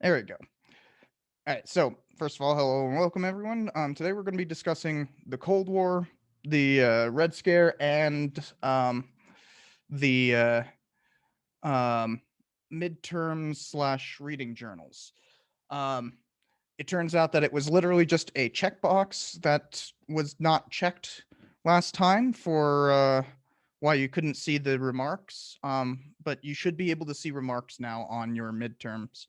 There we go. All right. So first of all, hello and welcome everyone. Today we're going to be discussing the Cold War, the Red Scare, and the um, midterms slash reading journals. Um, it turns out that it was literally just a checkbox that was not checked last time for why you couldn't see the remarks. But you should be able to see remarks now on your midterms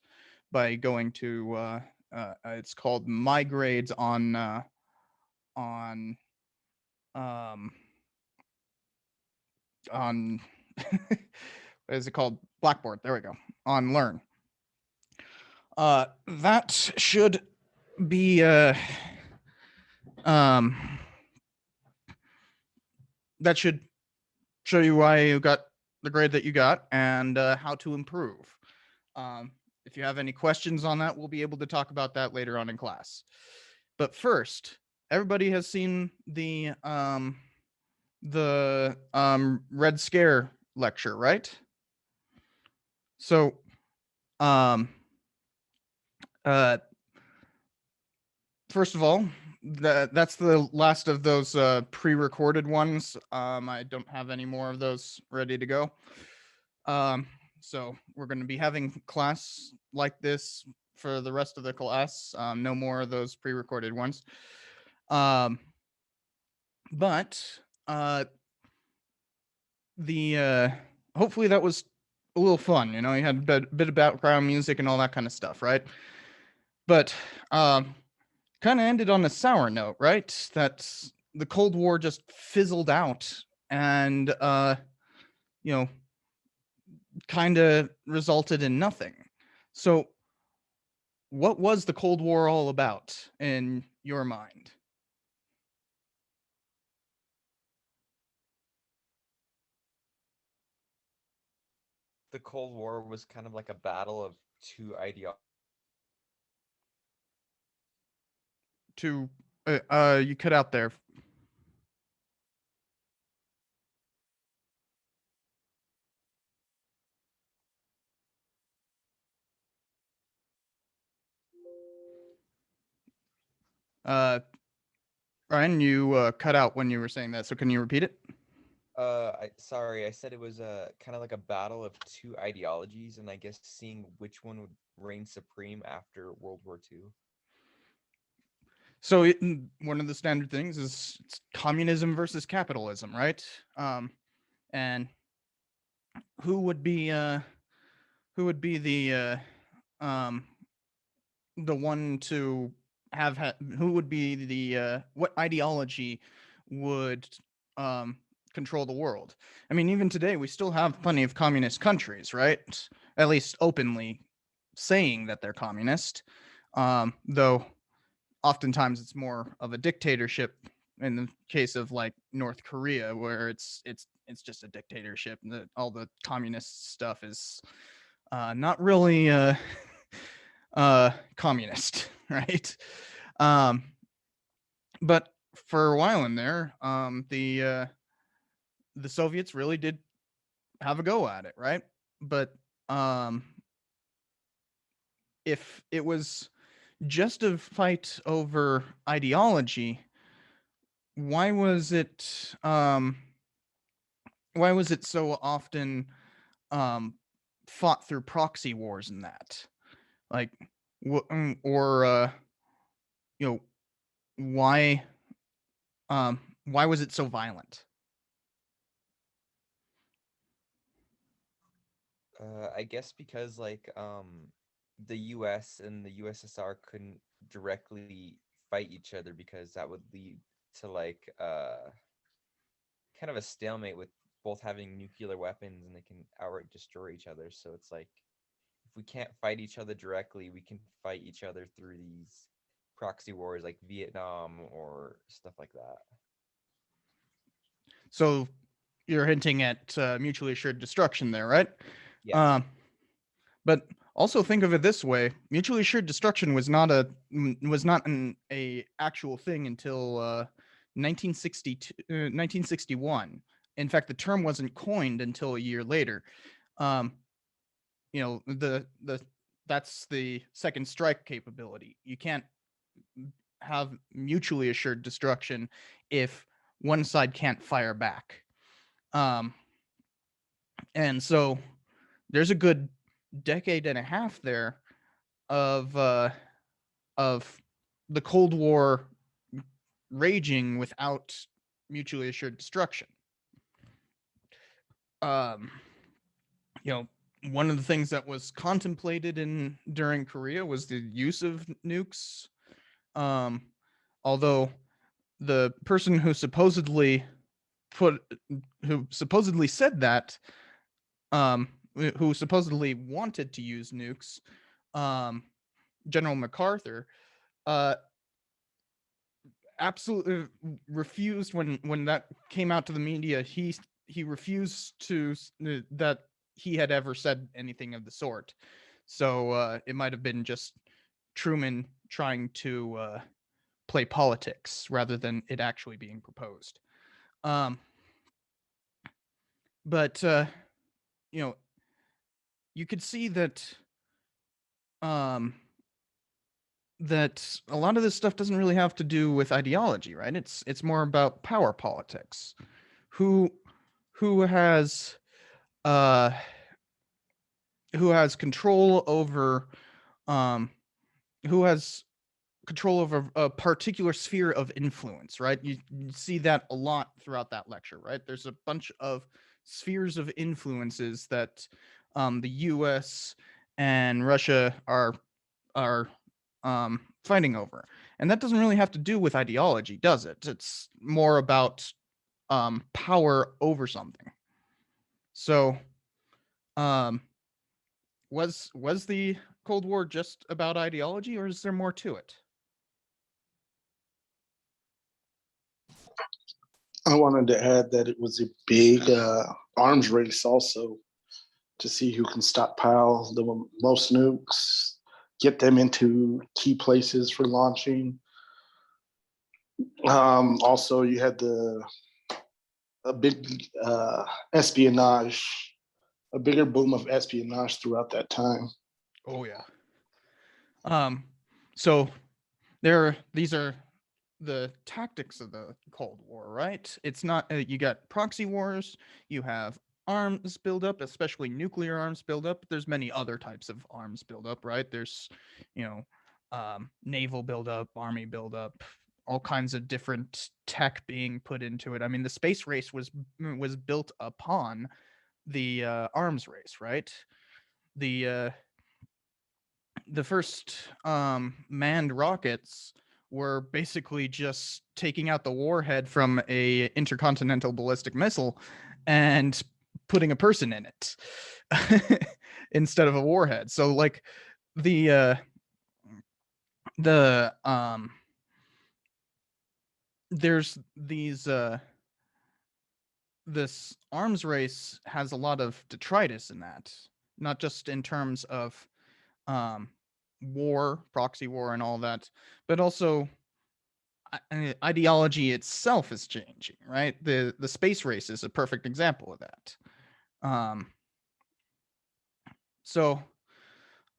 by going to it's called My Grades on um on what is it called? Blackboard. There we go. On Learn. That should be um that should show you why you got the grade that you got and how to improve. If you have any questions on that, we'll be able to talk about that later on in class. But first, everybody has seen the Red Scare lecture, right? So, um, uh, first of all, that's the last of those pre-recorded ones. I don't have any more of those ready to go. Um, so we're going to be having class like this for the rest of the class. No more of those pre-recorded ones. Um, but the hopefully that was a little fun. You know, you had a bit of background music and all that kind of stuff, right? But kind of ended on a sour note, right? That the Cold War just fizzled out and you know, kind of resulted in nothing. So what was the Cold War all about in your mind? The Cold War was kind of like a battle of two ideologies. To you cut out there. Uh Ryan, you cut out when you were saying that. So can you repeat it? I said it was a kind of like a battle of two ideologies, and I guess seeing which one would reign supreme after World War II. So one of the standard things is it's communism versus capitalism, right? And who would be uh, who would be the one to who would be the what ideology would um, control the world? I mean, even today we still have plenty of communist countries, right? At least openly saying that they're communist, though oftentimes it's more of a dictatorship in the case of like North Korea, where it's just a dictatorship. All the communist stuff is not really communist, right? Um, but for a while in there, the Soviets really did have a go at it, right? But um, if it was just a fight over ideology, why was it why was it so often um, fought through proxy wars and that? Like, or you know, why why was it so violent? I guess because the U.S. and the USSR couldn't directly fight each other because that would lead to kind of a stalemate with both having nuclear weapons and they can outright destroy each other. So it's like if we can't fight each other directly, we can fight each other through these proxy wars like Vietnam or stuff like that. So you're hinting at mutually assured destruction there, right? Yeah. Um, but also think of it this way: mutually assured destruction was not a actual thing until 1962, 1961. In fact, the term wasn't coined until a year later. Um, you know, the that's the second strike capability. You can't have mutually assured destruction if one side can't fire back. Um, and so there's a good decade and a half there of the Cold War raging without mutually assured destruction. Um, you know, one of the things that was contemplated in during Korea was the use of nukes. Um, although the person who supposedly said that, who supposedly wanted to use nukes, General MacArthur, uh, absolutely refused when that came out to the media. He refused to that he had ever said anything of the sort. So it might have been just Truman trying to play politics rather than it actually being proposed. Um, but you know, you could see that um, that a lot of this stuff doesn't really have to do with ideology, right? It's more about power politics. Who who has uh who has control over um who has control over a particular sphere of influence, right? You see that a lot throughout that lecture, right? There's a bunch of spheres of influences that the US and Russia are fighting over. And that doesn't really have to do with ideology, does it? It's more about power over something. So, um, was the Cold War just about ideology, or is there more to it? I wanted to add that it was a big arms race also to see who can stockpile the most nukes, get them into key places for launching. Also, you had a big espionage, a bigger boom of espionage throughout that time. Oh yeah. So these are the tactics of the Cold War, right? It's not you got proxy wars, you have arms buildup, especially nuclear arms buildup. There's many other types of arms buildup, right? There's, you know, naval buildup, army buildup, all kinds of different tech being put into it. I mean, the space race was built upon the arms race, right? The the first manned rockets were basically just taking out the warhead from a intercontinental ballistic missile and putting a person in it instead of a warhead. So like the there's these this arms race has a lot of detritus in that, not just in terms of um war, proxy war and all that, but also ideology itself is changing, right? The space race is a perfect example of that. Um, so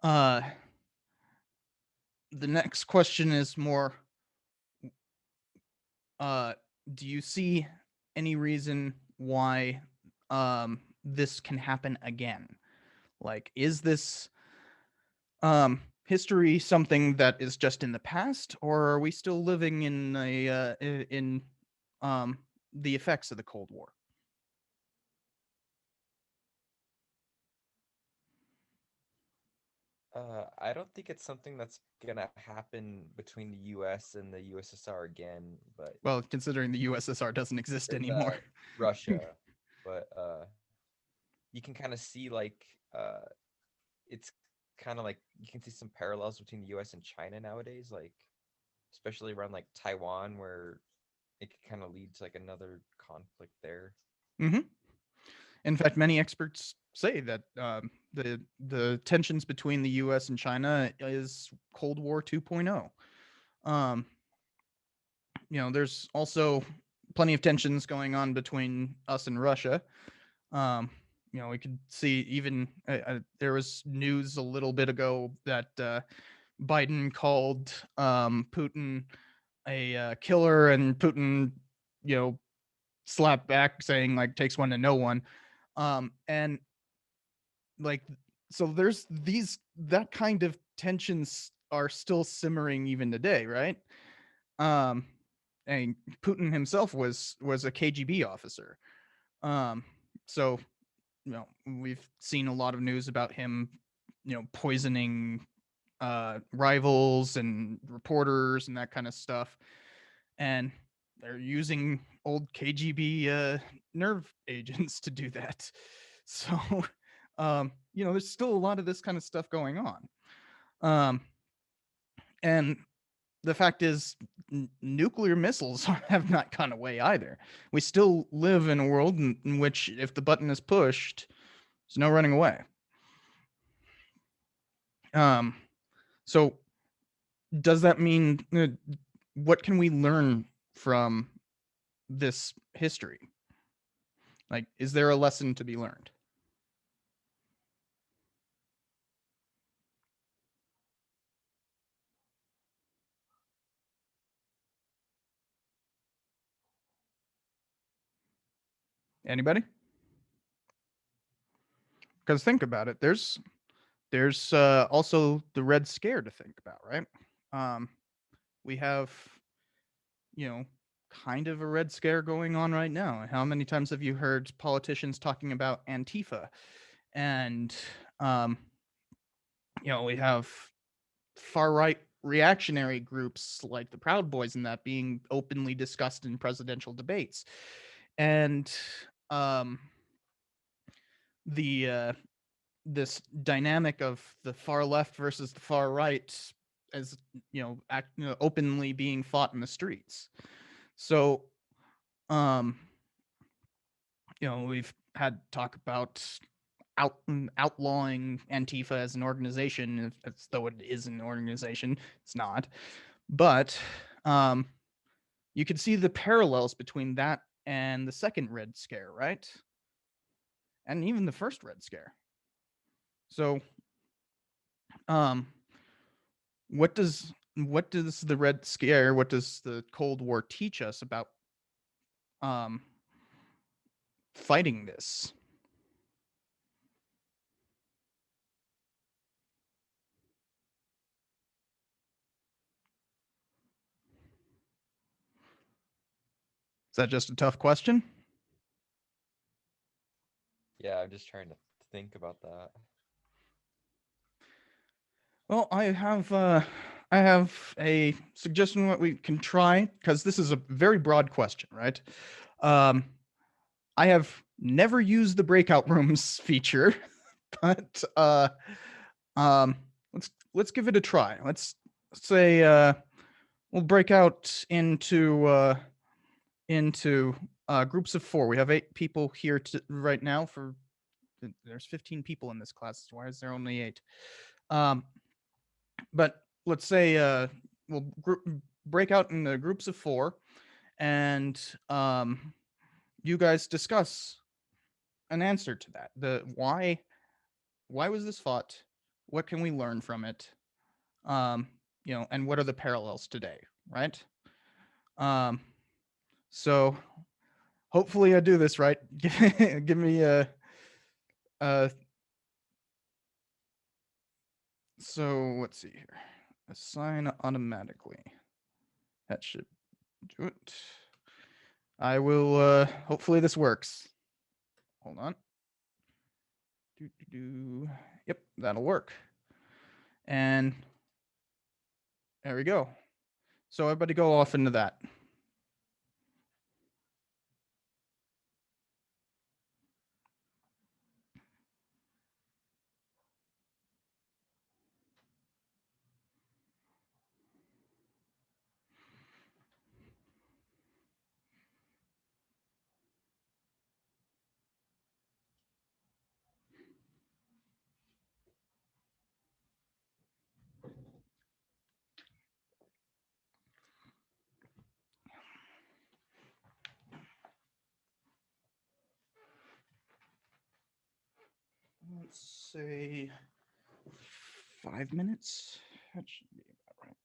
uh, the next question is more: do you see any reason why this can happen again? Like, is this history something that is just in the past, or are we still living in in um, the effects of the Cold War? I don't think it's something that's gonna happen between the U.S. and the USSR again, but Well, considering the USSR doesn't exist in anymore. Russia. But you can kind of see it's kind of like you can see some parallels between the U.S. and China nowadays, like especially around like Taiwan, where it could kind of lead to like another conflict there. hmm In fact, many experts say that the tensions between the U.S. and China is Cold War 2.0. Um, there's also plenty of tensions going on between us and Russia. Um, we could see even there was news a little bit ago that Biden called Putin a killer, and Putin, slapped back saying like takes one to know one. And like, so there's that kind of tensions are still simmering even today, right? Um, and Putin himself was a KGB officer. So we've seen a lot of news about him, poisoning rivals and reporters and that kind of stuff. And they're using old KGB nerve agents to do that. So, there's still a lot of this kind of stuff going on. And the fact is, nuclear missiles have not gone away either. We still live in a world in which, if the button is pushed, there's no running away. So does that mean what can we learn from this history? Like, is there a lesson to be learned? Anybody? Because think about it, there's also the Red Scare to think about, right? We have, kind of a Red Scare going on right now. How many times have you heard politicians talking about Antifa? And we have far right reactionary groups like the Proud Boys and that being openly discussed in presidential debates. And the this dynamic of the far left versus the far right as openly being fought in the streets. So we've had talk about outlawing Antifa as an organization, as though it is an organization. It's not. But you could see the parallels between that and the second Red Scare, right? And even the first Red Scare. So what does the Red Scare, what does the Cold War teach us about fighting this? Is that just a tough question? Yeah, I'm just trying to think about that. Well, I have a suggestion what we can try, because this is a very broad question, right? I have never used the breakout rooms feature, but let's give it a try. Let's say we'll break out into groups of 4. We have 8 people here right now. There's 15 people in this class. Why is there only 8? But let's say we'll break out into groups of 4, and you guys discuss an answer to that. The why was this fought? What can we learn from it? And what are the parallels today, right? So hopefully I do this right. Give me a so let's see here. Assign automatically. That should do it. I will hopefully this works. Hold on. Yep, that'll work. And there we go. So everybody go off into that. let's say 5 minutes. That should be about right.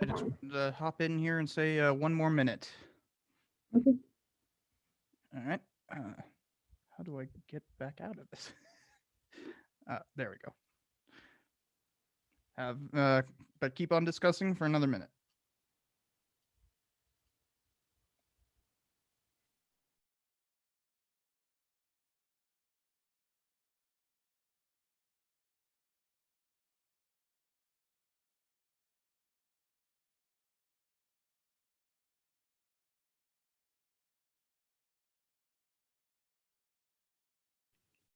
I just hop in here and say 1 more minute. Okay. All right. How do I get back out of this? There we go. But keep on discussing for another minute.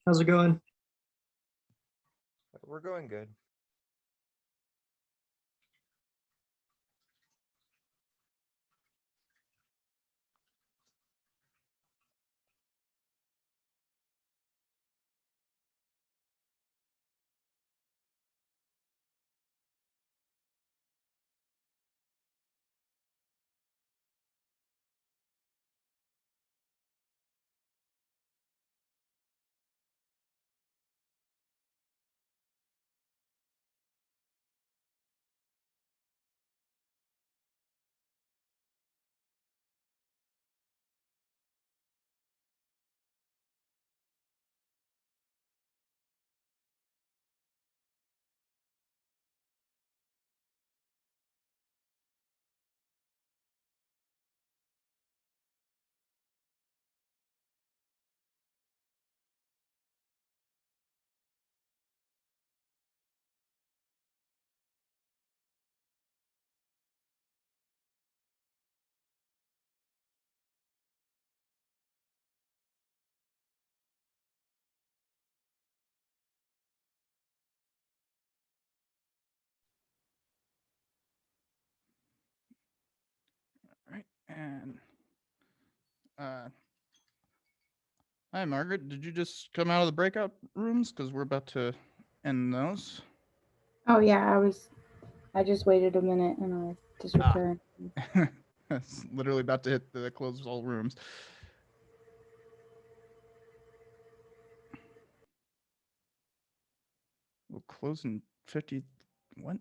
How's it going? We're going good. And hi, Margaret. Did you just come out of the breakout rooms? Because we're about to end those. Oh yeah, I just waited a minute and I just returned. It's literally about to hit the close all rooms. We'll close in 50. What?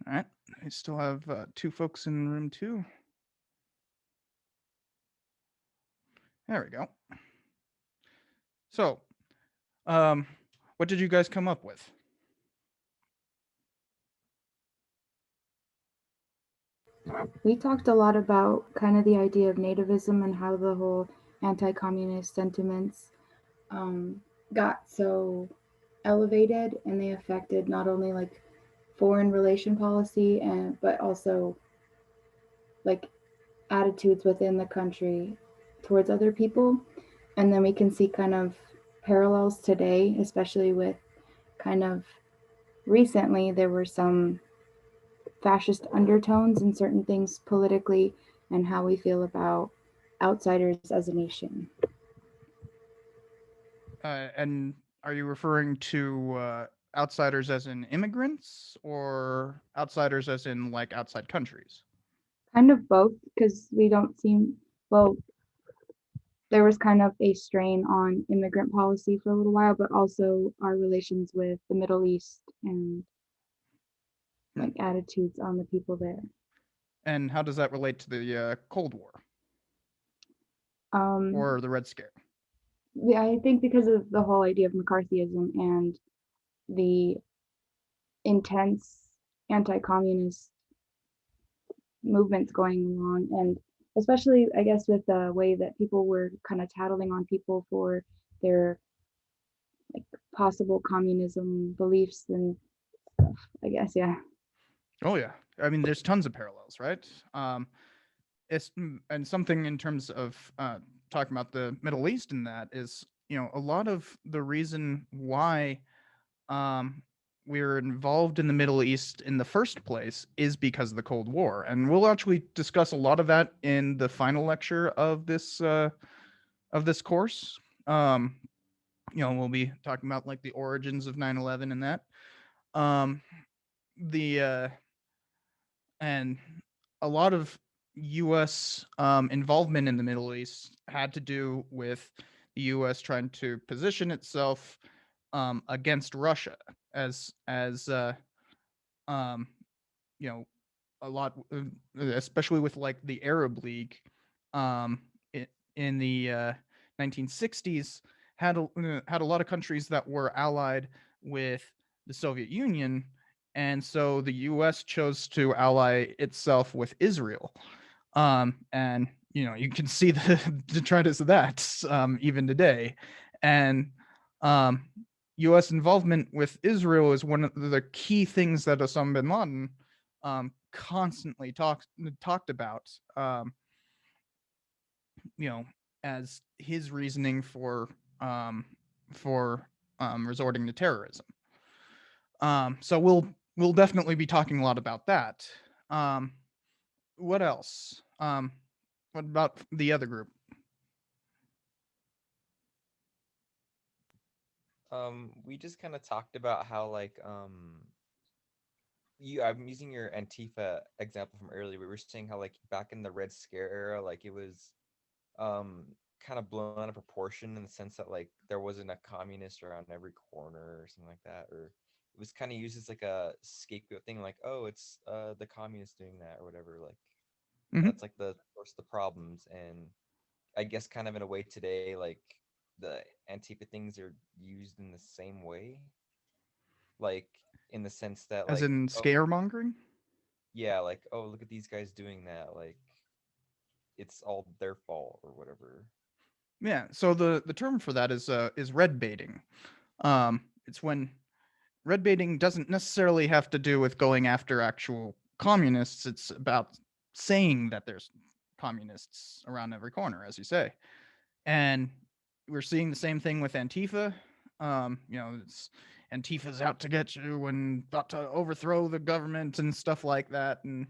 All right. I still have 2 folks in room 2. There we go. So, what did you guys come up with? We talked a lot about kind of the idea of nativism and how the whole anti-communist sentiments got so elevated, and they affected not only like foreign relation policy but also like attitudes within the country towards other people. And then we can see kind of parallels today, especially with kind of recently there were some fascist undertones in certain things politically and how we feel about outsiders as a nation. And are you referring to outsiders as in immigrants or outsiders as in like outside countries? Kind of both, because we don't seem, well, there was kind of a strain on immigrant policy for a little while, but also our relations with the Middle East and like attitudes on the people there. And how does that relate to the Cold War Um, or the Red Scare? I think because of the whole idea of McCarthyism and the intense anti-communist movements going along, and especially I guess with the way that people were kind of tattling on people for their like possible communism beliefs and stuff, I guess. Yeah. Oh yeah, I mean, there's tons of parallels, right? And something in terms of talking about the Middle East in that is, a lot of the reason why we're involved in the Middle East in the first place is because of the Cold War, and we'll actually discuss a lot of that in the final lecture of this course. We'll be talking about like the origins of 9/11 and that. The and a lot of U.S. Involvement in the Middle East had to do with the U.S. trying to position itself against Russia as a lot, especially with like the Arab League in the 1960s had a lot of countries that were allied with the Soviet Union, and so the U.S. chose to ally itself with Israel. And you can see the detritus of that even today. And U.S. involvement with Israel is one of the key things that Osama bin Laden constantly talked about, as his reasoning for resorting to terrorism. So we'll definitely be talking a lot about that. What else? What about the other group? We just kind of talked about how like I'm using your Antifa example from earlier. We were saying how like back in the Red Scare era, like it was kind of blown out of proportion in the sense that like there wasn't a communist around every corner or something like that, or it was kind of used as like a scapegoat thing, like, oh, it's the communists doing that or whatever, like that's like the source of the problems. And I guess kind of in a way today, like the Antifa things are used in the same way, like in the sense that As like, in oh scaremongering? yeah, like, oh, look at these guys doing that, like it's all their fault or whatever. Yeah. So the term for that is red baiting. It's when red baiting doesn't necessarily have to do with going after actual communists. It's about saying that there's communists around every corner, as you say. And we're seeing the same thing with Antifa. Antifa's out to get you and about to overthrow the government and stuff like that. And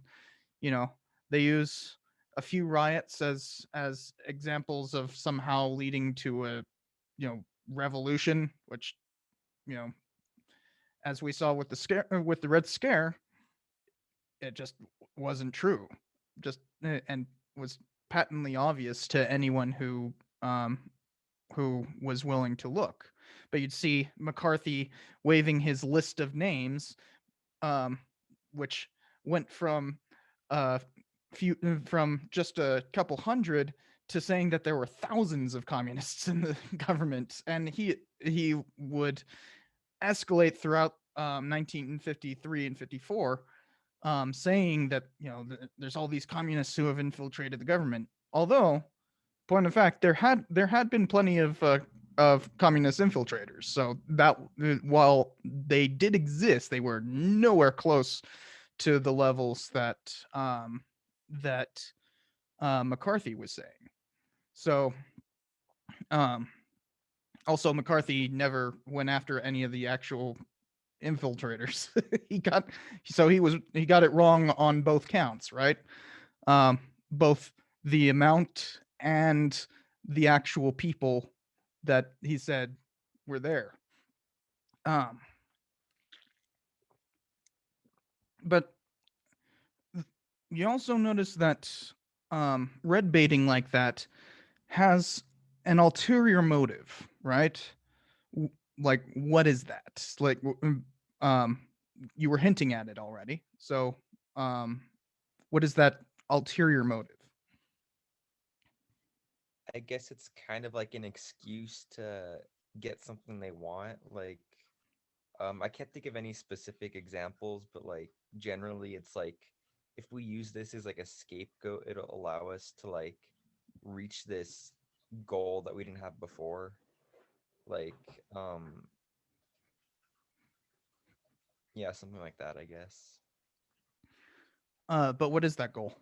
they use a few riots as examples of somehow leading to a revolution, which you know as we saw with the Red Scare, it just wasn't true. Just and was patently obvious to anyone who was willing to look. But you'd see McCarthy waving his list of names, which went from from just a couple hundred to saying that there were thousands of communists in the government, and he would escalate throughout 1953 and 54, saying that there's all these communists who have infiltrated the government. Although, point of fact, there had been plenty of communist infiltrators. So that while they did exist, they were nowhere close to the levels that McCarthy was saying. So also McCarthy never went after any of the actual infiltrators. he got it wrong on both counts, right? Both the amount and the actual people that he said were there. But you also notice that red baiting like that has an ulterior motive, right? Like, what is that? Like, you were hinting at it already. So, what is that ulterior motive? I guess it's kind of like an excuse to get something they want. Like, I can't think of any specific examples, but like generally it's like if we use this as like a scapegoat, it'll allow us to like reach this goal that we didn't have before. Like, yeah, something like that, I guess. But what is that goal?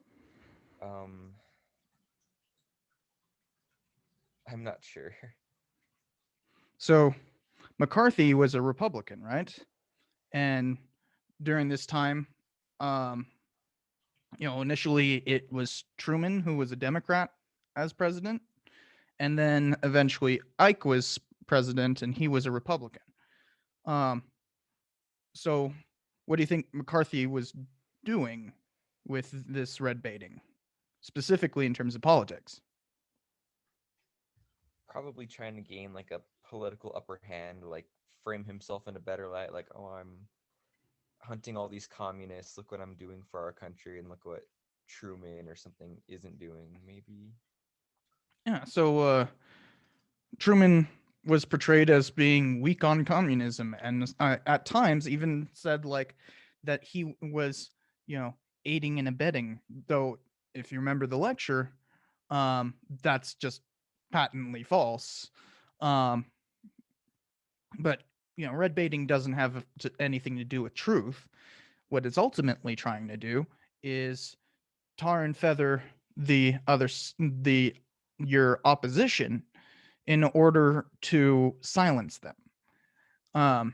I'm not sure. So McCarthy was a Republican, right? And during this time, initially it was Truman who was a Democrat as president, and then eventually Ike was president and he was a Republican. So what do you think McCarthy was doing with this red baiting, specifically in terms of politics? Probably trying to gain like a political upper hand, like frame himself in a better light, like, oh, I'm hunting all these communists, look what I'm doing for our country, and look what Truman or something isn't doing, maybe. Yeah, so Truman was portrayed as being weak on communism, and at times even said like that he was, aiding and abetting. Though, if you remember the lecture, that's just patently false. But red baiting doesn't have anything to do with truth. What it's ultimately trying to do is tar and feather your opposition in order to silence them,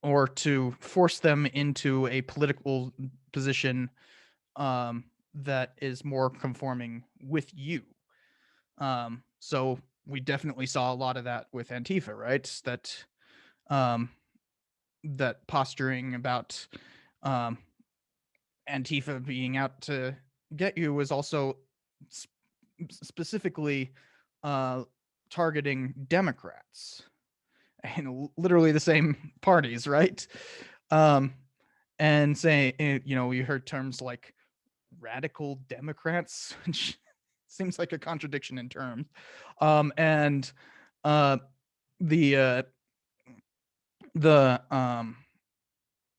or to force them into a political position that is more conforming with you. So we definitely saw a lot of that with Antifa, right? That posturing about Antifa being out to get you was also specifically targeting Democrats, and literally the same parties, right? And say, we heard terms like radical Democrats, which seems like a contradiction in terms. And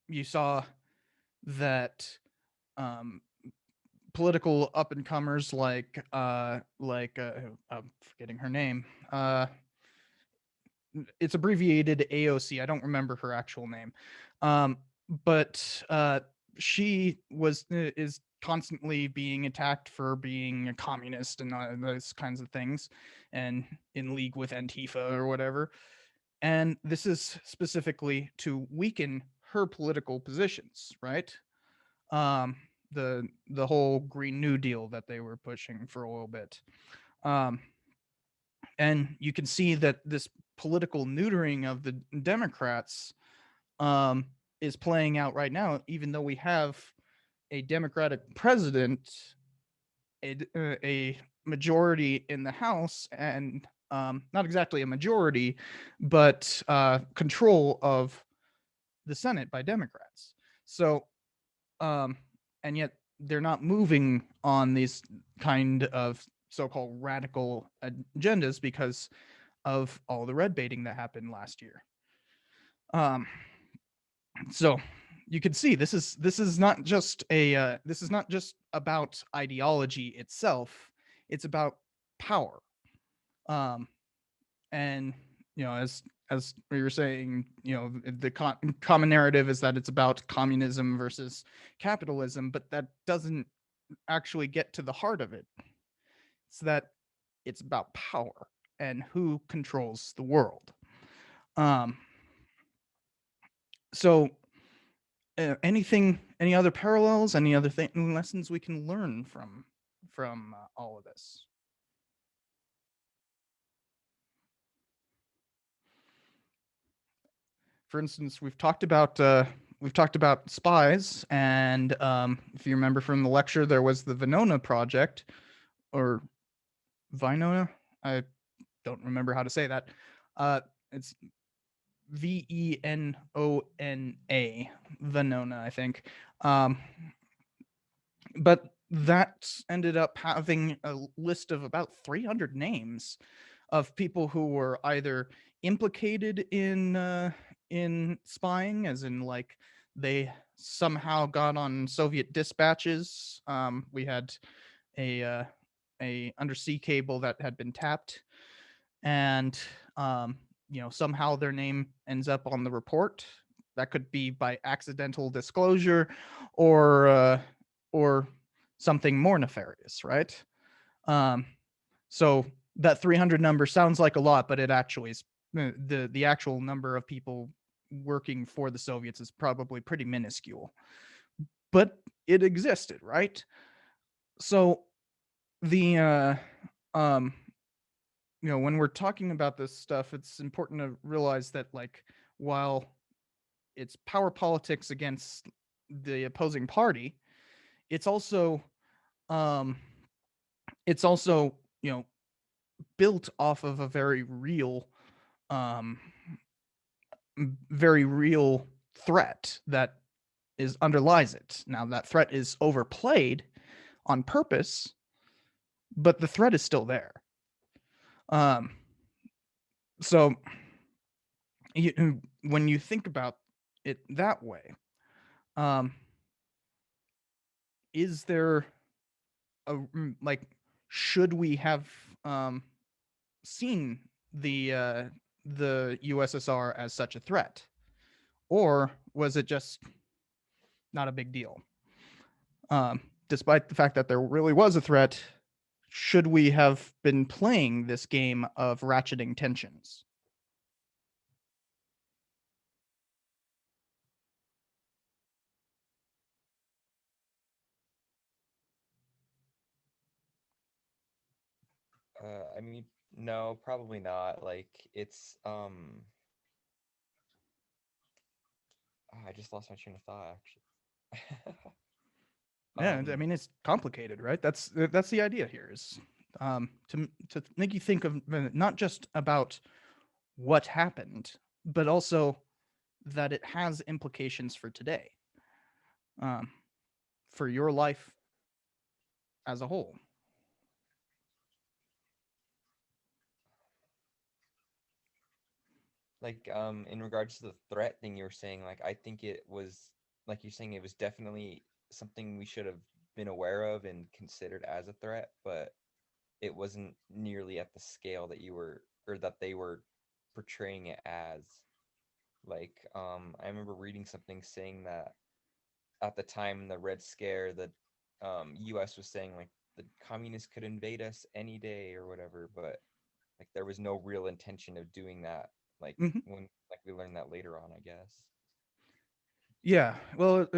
you saw that political up and comers like I'm forgetting her name. It's abbreviated AOC. I don't remember her actual name. But she is constantly being attacked for being a communist and those kinds of things, and in league with Antifa or whatever. And this is specifically to weaken her political positions, right? Um, the whole Green New Deal that they were pushing for a little bit. Um, and you can see that this political neutering of the Democrats um, is playing out right now, even though we have a Democratic president, a majority in the House, and not exactly a majority, but control of the Senate by Democrats. So, um, and yet they're not moving on these kind of so-called radical agendas because of all the red baiting that happened last year. So you can see this is not just a this is not just about ideology itself. It's about power. Um, and as we were saying, the common narrative is that it's about communism versus capitalism, but that doesn't actually get to the heart of it. It's that it's about power and who controls the world. Um, so any other parallels, any other lessons we can learn from all of this? For instance, we've talked about spies, and if you remember from the lecture, there was the Venona project, or Vinona. I don't remember how to say that. It's Venona, Venona, I think. But that ended up having a list of about 300 names of people who were either implicated in spying, as in like they somehow got on Soviet dispatches. We had a undersea cable that had been tapped, and somehow their name ends up on the report. That could be by accidental disclosure, or something more nefarious, right? So that 300 number sounds like a lot, but it actually is the actual number of people working for the Soviets is probably pretty minuscule, but it existed, right? So the when we're talking about this stuff, it's important to realize that, like, while it's power politics against the opposing party, it's also um it's also built off of a um very real threat that is underlies it. Now that threat is overplayed on purpose, but the threat is still there. um so when you think about it that way, um is there like, should we have um seen the USSR as such a threat, or was it just not a big deal? Despite the fact that there really was a threat, should we have been playing this game of ratcheting tensions? I mean, no, probably not. Like, it's I just lost my train of thought actually. Yeah, I Um, mean, it's complicated, right? That's the idea here, is to make you think of not just about what happened, but also that it has implications for today, um, for your life as a whole. like in regards to the threat thing you were saying, like I think it was, like you're saying, it was definitely something we should have been aware of and considered as a threat, but it wasn't nearly at the scale that you were, or that they were portraying it as. Like I remember reading something saying that at the time in the Red Scare, the US was saying like the communists could invade us any day or whatever, but like there was no real intention of doing that. Like Mhm. when like we learned that later on, I guess. Yeah, well,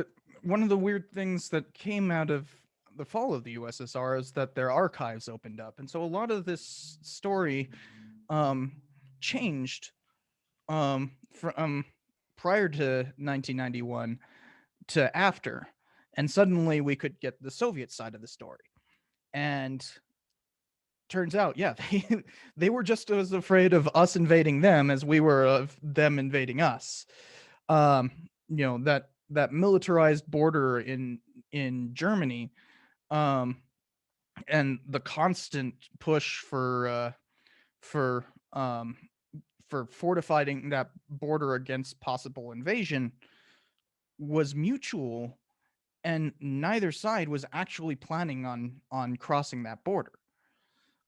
one of the weird things that came out of the fall of the USSR is that their archives opened up, and so a lot of this story um, changed from prior to 1991 to after, and suddenly we could get the Soviet side of the story. And turns out, yeah, they were just as afraid of us invading them as we were of them invading us. Um, that militarized border in Germany, um, and the constant push for um, for fortifying that border against possible invasion was mutual, and neither side was actually planning on crossing that border.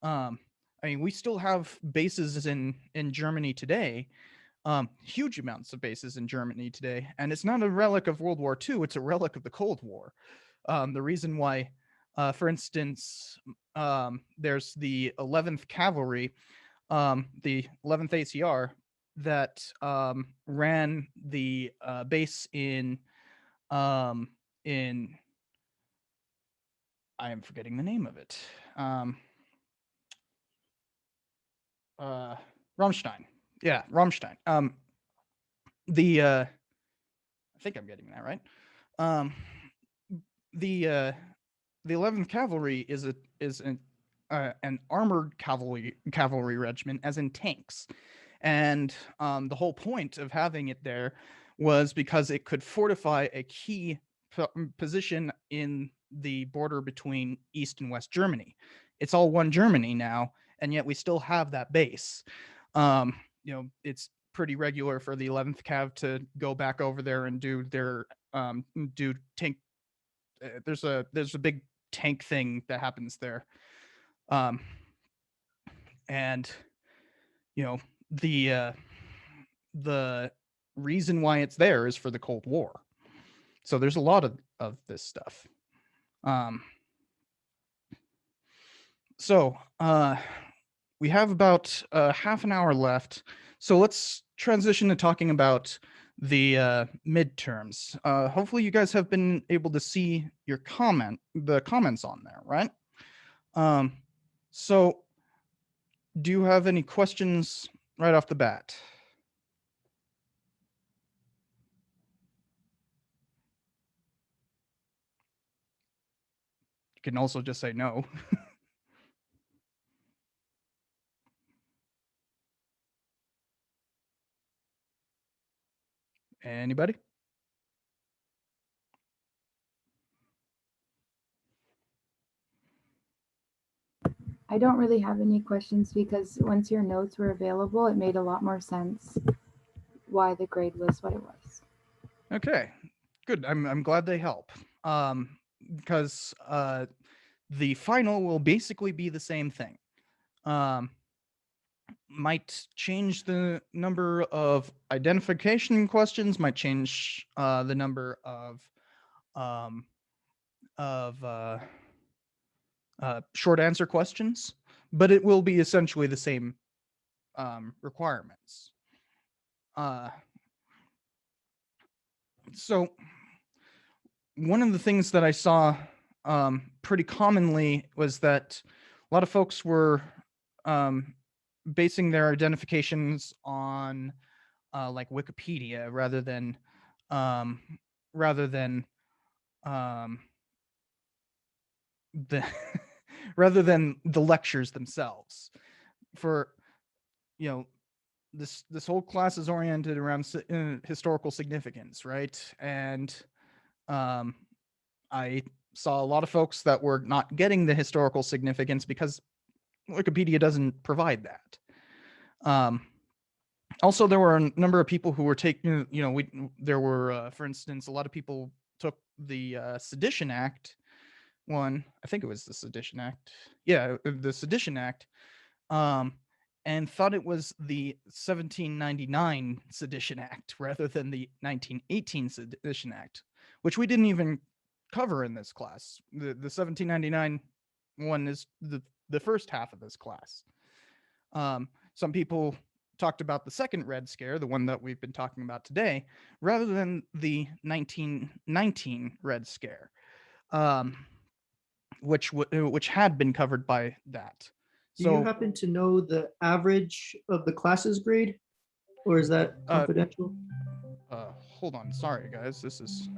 Um, I mean, we still have bases in Germany today, huge amounts of bases in Germany today, and it's not a relic of World War II. It's a relic of the Cold War. The reason why, for instance, there's the 11th Cavalry, the 11th ACR that ran the base um, in I am forgetting the name of it. Uh, Rammstein. Yeah, Rammstein. The I think I'm getting that right. Um, the 11th Cavalry is an armored cavalry regiment, as in tanks, and the whole point of having it there was because it could fortify a key position in the border between East and West Germany. It's all one Germany now, and yet we still have that base. It's pretty regular for the 11th Cav to go back over there and do their do tank. There's a big tank thing that happens there, um, and you know the the reason why it's there is for the Cold War. So there's a lot of this stuff. Um, so we have about half an hour left. So let's transition to talking about the midterms. Hopefully you guys have been able to see the comments on there, right? So do you have any questions right off the bat? You can also just say no. Anybody? I don't really have any questions because once your notes were available, it made a lot more sense why the grade was what it was. Okay, good. I'm glad they help. Because the final will basically be the same thing. Might change the number of identification questions. Might change the number um, of short answer questions, but it will be essentially the same requirements. So one of the things that I saw pretty commonly was that a lot of folks were basing their identifications on like Wikipedia um, rather than um, the rather than the lectures themselves. For this whole class is oriented around historical significance, right? And I saw a lot of folks that were not getting the historical significance because Wikipedia doesn't provide that. Also, there were a number of people who were taking, there were, for instance, a lot of people took the Sedition Act one. I think it was the Sedition Act. Yeah, the Sedition Act, and thought it was the 1799 Sedition Act rather than the 1918 Sedition Act, which we didn't even cover in this class. The 1799 one is the first half of this class. Some people talked about the second Red Scare, the one that we've been talking about today, rather than the 1919 Red Scare, which had been covered by that. Do you So happen to know the average of the classes grade, or is that confidential? hold on, sorry guys, this is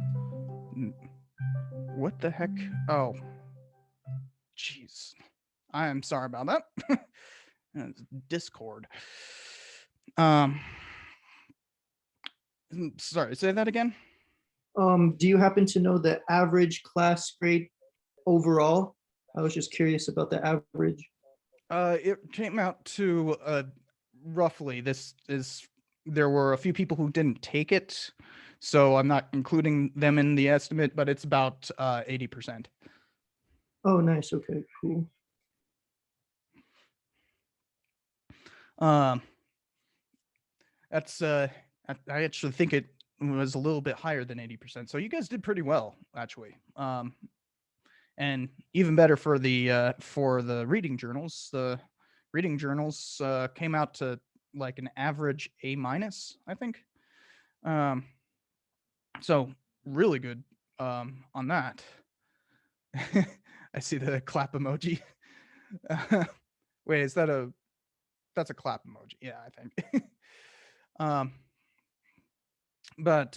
what the heck? Oh, jeez, I am sorry about that. It's Discord. Sorry, say that again. Do you happen to know the average class grade overall? I was just curious about the average. It came out to roughly there were a few people who didn't take it, so I'm not including them in the estimate, but it's about 80%. Oh, nice. Okay, cool. That's I actually think it was a little bit higher than 80%. So you guys did pretty well, actually. And even better for the reading journals. The reading journals came out to like an average A-, I think. So really good on that. I see the clap emoji. Wait, that's a clap emoji? Yeah, I think. But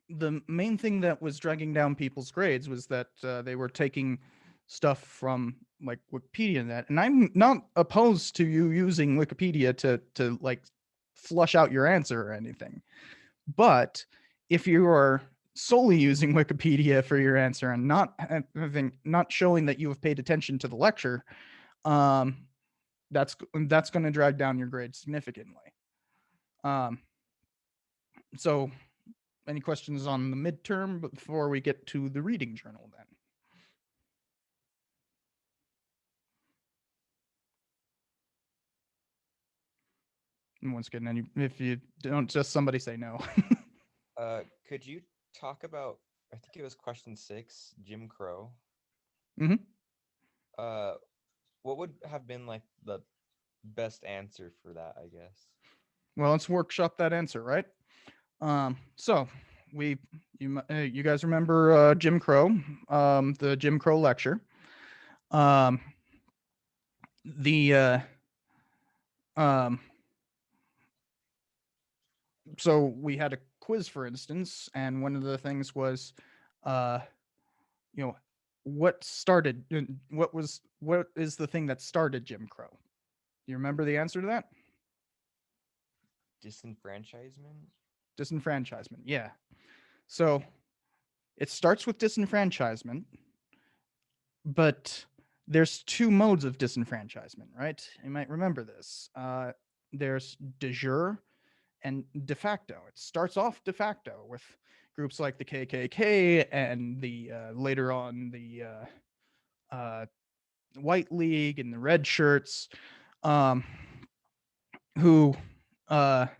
the main thing that was dragging down people's grades was that they were taking stuff from like Wikipedia net, and I'm not opposed to you using Wikipedia to like flush out your answer or anything. But if you are solely using Wikipedia for your answer and not showing that you have paid attention to the lecture, that's going to drag down your grade significantly. So any questions on the midterm before we get to the reading journal then? And once again, if you don't, just somebody say no. Could you talk about, I think it was question 6, Jim Crow? Mhm. What would have been like the best answer for that, I guess? Well, let's workshop that answer, right? So you guys remember Jim Crow, the Jim Crow lecture. So we had a quiz, for instance, and one of the things was, what is the thing that started Jim Crow? You remember the answer to that? Disenfranchisement? Disenfranchisement, yeah. So it starts with disenfranchisement, but there's 2 modes of disenfranchisement, right? You might remember this. There's de jure and de facto. It starts off de facto with groups like the KKK and the later on the White League and the Red Shirts, who were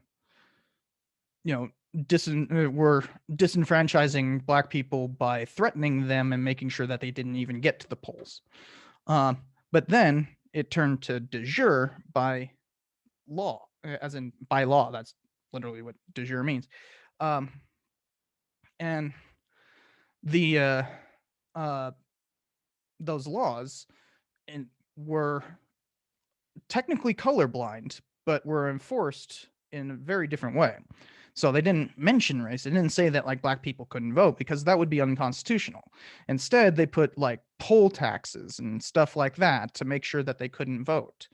disenfranchising Black people by threatening them and making sure that they didn't even get to the polls. But then it turned to de jure by law, as in by law. That's literally what de jure means. And the those laws were technically colorblind, but were enforced in a very different way. So they didn't mention race. They didn't say that like Black people couldn't vote because that would be unconstitutional. Instead, they put like poll taxes and stuff like that to make sure that they couldn't vote.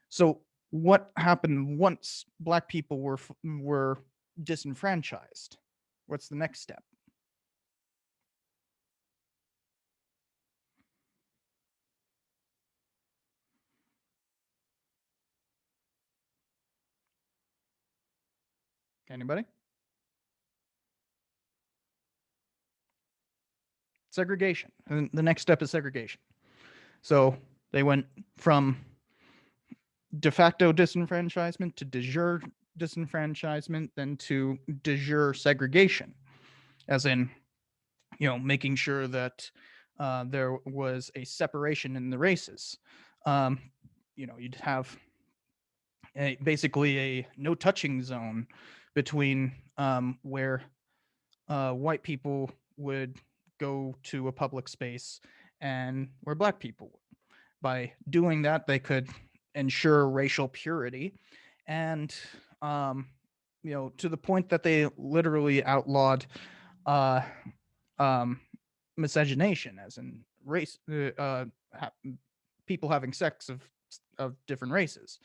So what happened once Black people were disenfranchised? What's the next step? Anybody? Segregation. And the next step is segregation. So they went from de facto disenfranchisement to de jure disenfranchisement, then to de jure segregation, as in, making sure that there was a separation in the races. you'd have basically a no touching zone between where white people would go to a public space and where black people would. By doing that, they could ensure racial purity, and to the point that they literally outlawed uh, miscegenation, as in race, people having sex of different races,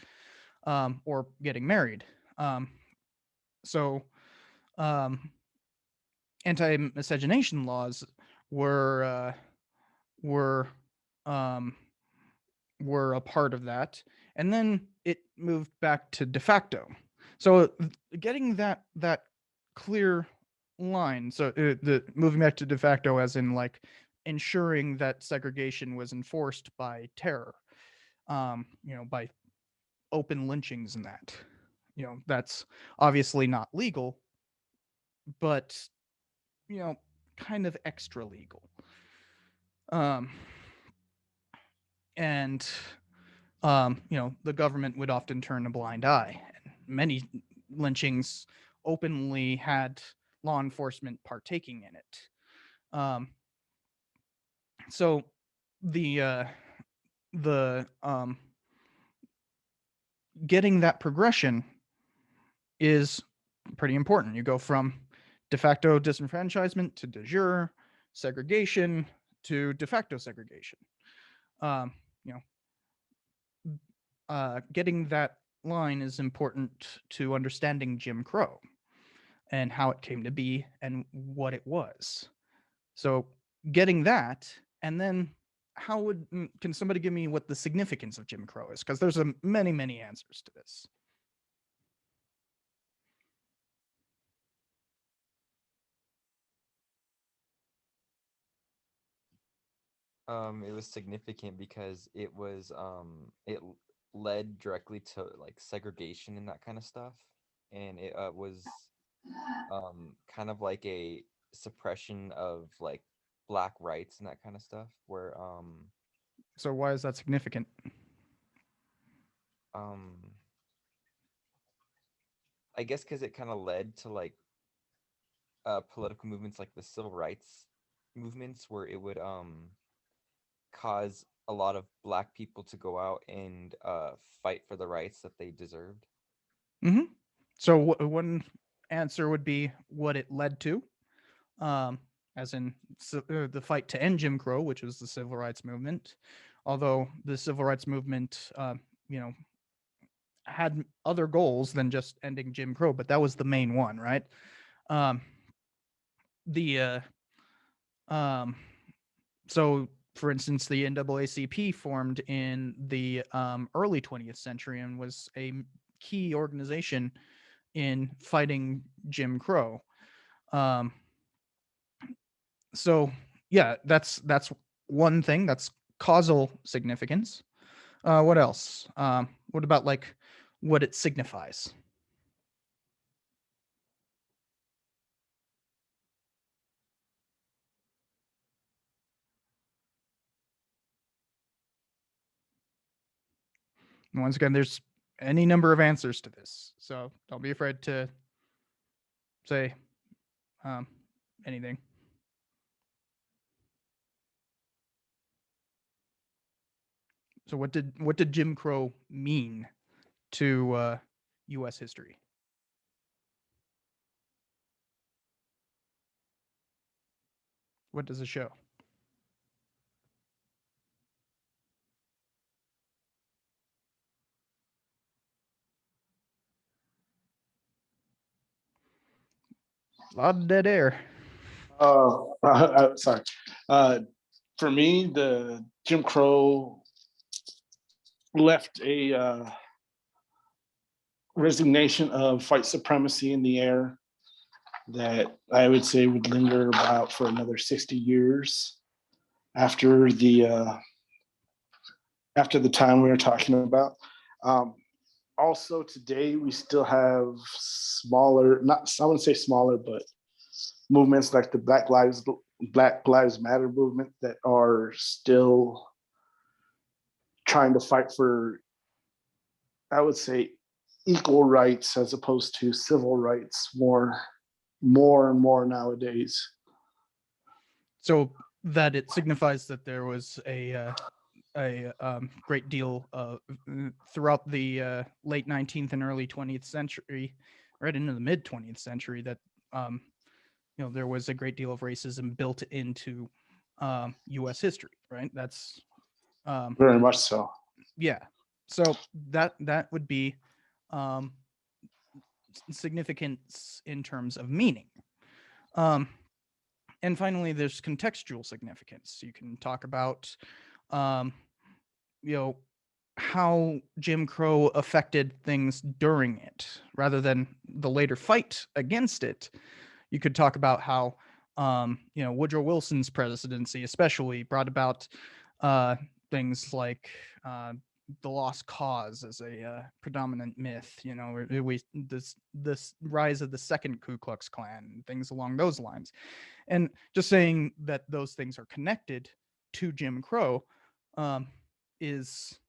or getting married. So anti-miscegenation laws were were um, were a part of that, and then it moved back to de facto. So getting that clear line, so the moving back to de facto, as in like ensuring that segregation was enforced by terror, by open lynchings and that. That's obviously not legal, but kind of extra legal. Um, and the government would often turn a blind eye. And many lynchings openly had law enforcement partaking in it. So the getting that progression is pretty important. You go from de facto disenfranchisement to de jure segregation to de facto segregation. Getting that line is important to understanding Jim Crow and how it came to be and what it was. So getting that, and then can somebody give me what the significance of Jim Crow is? Because there's many answers to this. It was significant because it led directly to like segregation and that kind of stuff, and it was kind of like a suppression of like black rights and that kind of stuff, where So why is that significant? I guess because it kind of led to like political movements like the civil rights movements, where it would cause a lot of black people to go out and fight for the rights that they deserved. Mm-hmm. So one answer would be what it led to, as in the fight to end Jim Crow, which was the civil rights movement. Although the civil rights movement, had other goals than just ending Jim Crow, but that was the main one, right? So for instance, the NAACP formed in the early 20th century and was a key organization in fighting Jim Crow. So yeah, that's one thing. That's causal significance. What else? What about like what it signifies? And once again, there's any number of answers to this, so don't be afraid to say anything. So what did Jim Crow mean to U.S. history? What does it show? A lot of dead air. Sorry. For me, the Jim Crow left a resignation of white supremacy in the air that I would say would linger about for another 60 years after the time we were talking about. Also today, we still have smaller, not, I wouldn't say smaller, but movements like the Black Lives Matter movement that are still trying to fight for I would say equal rights as opposed to civil rights more and more nowadays. So that it signifies that there was a great deal of throughout the late 19th and early 20th century, right into the mid 20th century, that there was a great deal of racism built into U.S. history, right? That's Very much so. yeah. So that would be significance in terms of meaning. And finally, there's contextual significance. You can talk about, how Jim Crow affected things during it, rather than the later fight against it. You could talk about how, Woodrow Wilson's presidency especially brought about things like the lost cause as a predominant myth. This rise of the second Ku Klux Klan, things along those lines. And just saying that those things are connected to Jim Crow is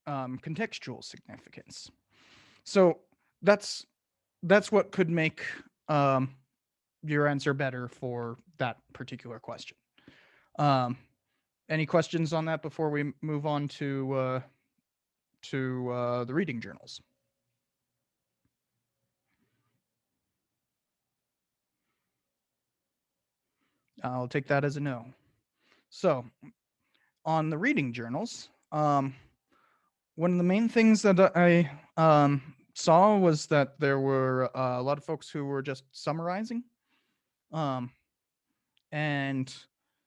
contextual significance. So that's what could make your answer better for that particular question. Any questions on that before we move on to the reading journals? I'll take that as a no. So on the reading journals, one of the main things that I saw was that there were a lot of folks who were just summarizing. And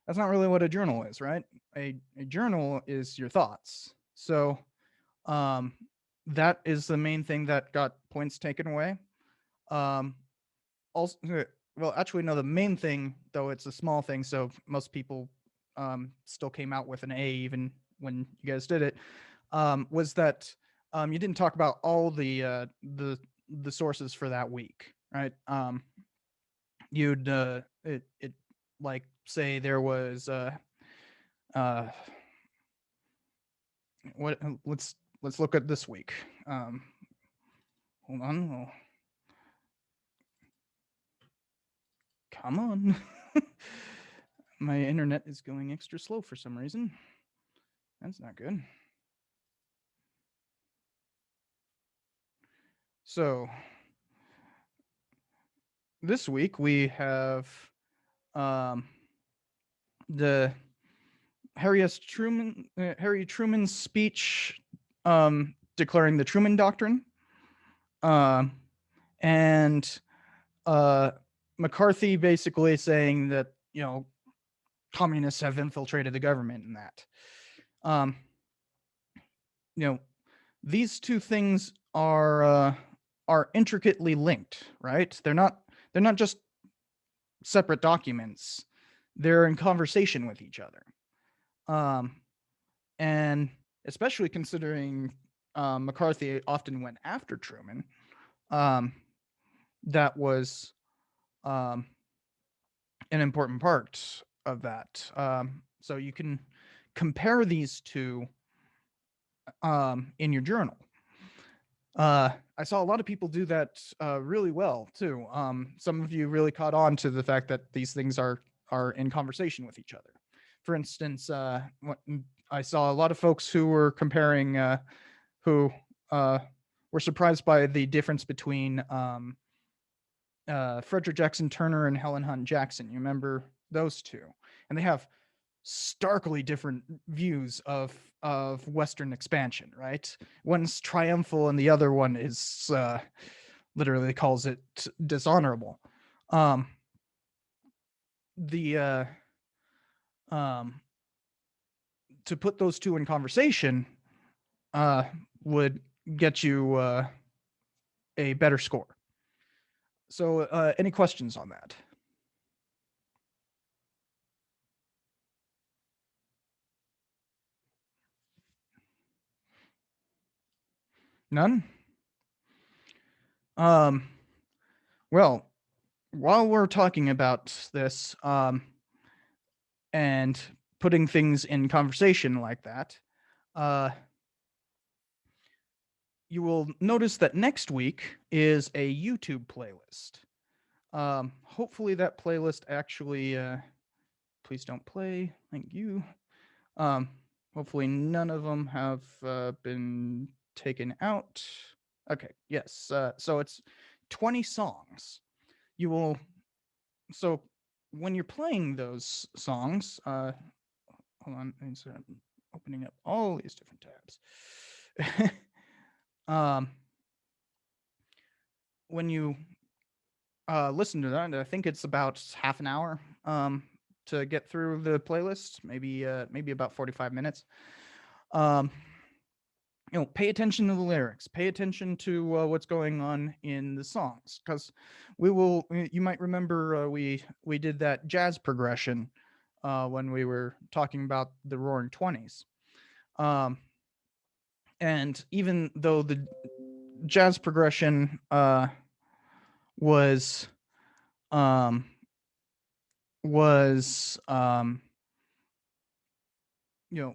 that's not really what a journal is, right? A journal is your thoughts. So that is the main thing that got points taken away. Also, well, actually, no, the main thing, though it's a small thing, so most people still came out with an A even when you guys did it, was that you didn't talk about all the sources for that week, right? You'd it like say there was what let's look at this week. Hold on. Come on. My internet is going extra slow for some reason. That's not good. So this week we have the Harry Truman's speech declaring the Truman Doctrine, and McCarthy basically saying that communists have infiltrated the government, and that these two things are intricately linked, right? They're not just separate documents. They're in conversation with each other. And especially considering McCarthy often went after Truman, that was an important part of that. So you can compare these two in your journal. I saw a lot of people do that really well too. Some of you really caught on to the fact that these things are in conversation with each other. For instance, I saw a lot of folks who were comparing, who were surprised by the difference between Frederick Jackson Turner and Helen Hunt Jackson. You remember those two? And they have starkly different views of Western expansion, right? One's triumphal and the other one is literally calls it dishonorable. To put those two in conversation would get you a better score. So any questions on that? None? Well, while we're talking about this and putting things in conversation like that, you will notice that next week is a YouTube playlist. Hopefully that playlist actually, please don't play. Thank you. Hopefully none of them have been taken out. Okay, yes. So it's 20 songs. You will, so when you're playing those songs, hold on, I'm opening up all these different tabs. When you listen to that, I think it's about half an hour to get through the playlist, maybe about 45 minutes. Pay attention to the lyrics, pay attention to what's going on in the songs, because you might remember we did that jazz progression when we were talking about the Roaring Twenties. And even though the jazz progression was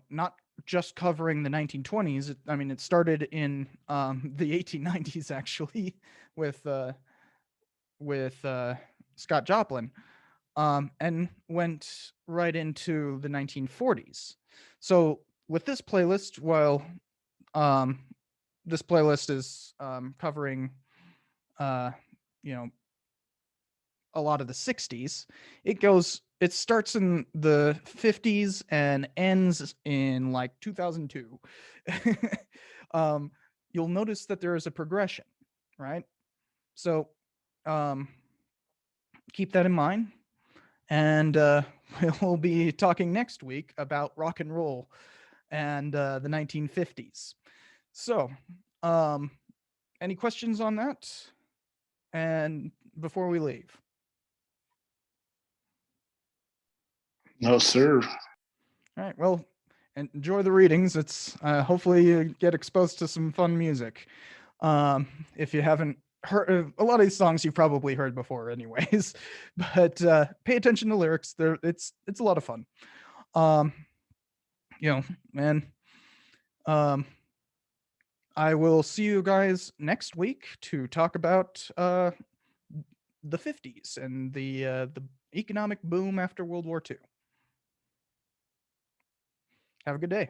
not just covering the 1920s. It started in the 1890s actually with Scott Joplin, and went right into the 1940s. So with this playlist, while this playlist is covering a lot of the 60s, it starts in the 50s and ends in like 2002. You'll notice that there is a progression, right? So keep that in mind. And we'll be talking next week about rock and roll and the 1950s. So any questions on that? And before we leave? No, sir. All right. Well, enjoy the readings. It's hopefully you get exposed to some fun music. If you haven't heard a lot of these songs, you've probably heard before, anyways. But pay attention to lyrics. It's a lot of fun. I will see you guys next week to talk about the 50s and the economic boom after World War II. Have a good day.